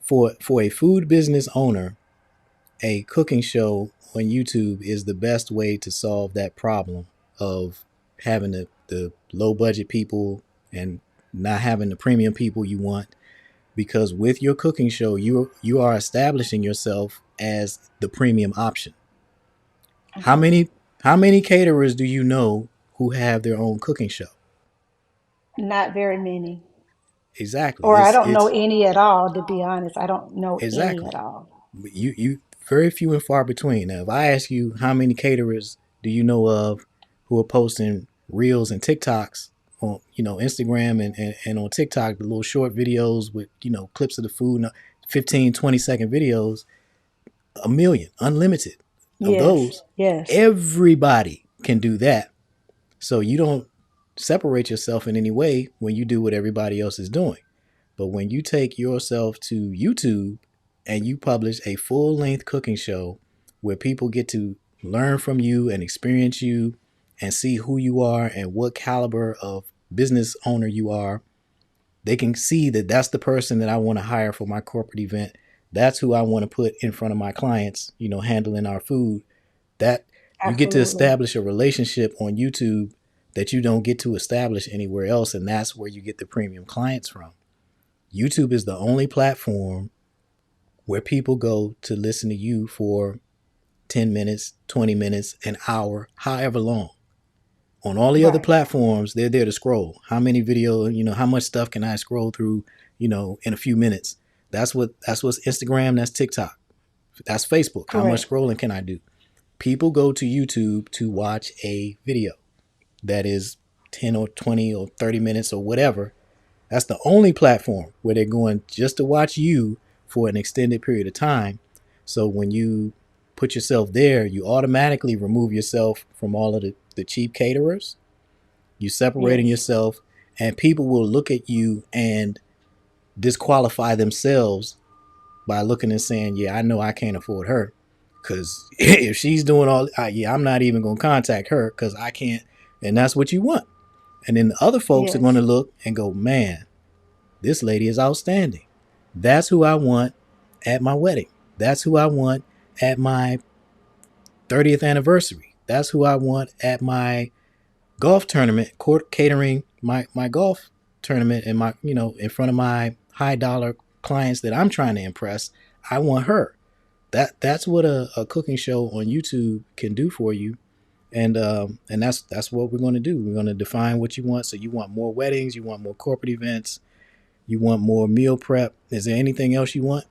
For a food business owner, a cooking show on YouTube is the best way to solve that problem of having the low budget people and not having the premium people you want. Because with your cooking show, you are establishing yourself as the premium option. How Okay. many how many caterers do you know who have their own cooking show? Not very many. Exactly. Or I It's don't know it's any at all, to be honest. I don't know any at exactly. all. You very few and far between. Now, if I ask you how many caterers do you know of who are posting reels and TikToks on Instagram and on TikTok, the little short videos with clips of the food, 15-20 second videos, a million, unlimited of Yes, those. yes, Everybody can do that. So you don't separate yourself in any way when you do what everybody else is doing. But when you take yourself to YouTube and you publish a full length cooking show where people get to learn from you and experience you and see who you are and what caliber of business owner you are, they can see that that's the person that I want to hire for my corporate event. That's who I want to put in front of my clients, handling our food. That you get to absolutely. establish a relationship on YouTube that you don't get to establish anywhere else. And that's where you get the premium clients from. YouTube is the only platform where people go to listen to you for 10 minutes, 20 minutes, an hour, however long. On all the other Right. platforms, they're there to scroll. How many video, how much stuff can I scroll through, in a few minutes? That's what's Instagram, that's TikTok, that's Facebook. How much Correct. scrolling can I do? People go to YouTube to watch a video that is 10 or 20 or 30 minutes or whatever. That's the only platform where they're going just to watch you for an extended period of time. So when you put yourself there, you automatically remove yourself from all of the cheap caterers. You separating Yes. yourself, and people will look at you and disqualify themselves by looking and saying, "Yeah, I know I can't afford her, because if she's doing all, yeah, I'm not even gonna contact her because I can't." And that's what you want. And then the other folks are going to Yes. look and go, "Man, this lady is outstanding. That's who I want at my wedding. That's who I want at my 30th anniversary. That's who I want at my golf tournament, catering my golf tournament and my, in front of my high dollar clients that I'm trying to impress. I want her." That's what a cooking show on YouTube can do for you. And that's what we're going to do. We're going to define what you want. So you want more weddings, you want more corporate events, you want more meal prep. Is there anything else you want?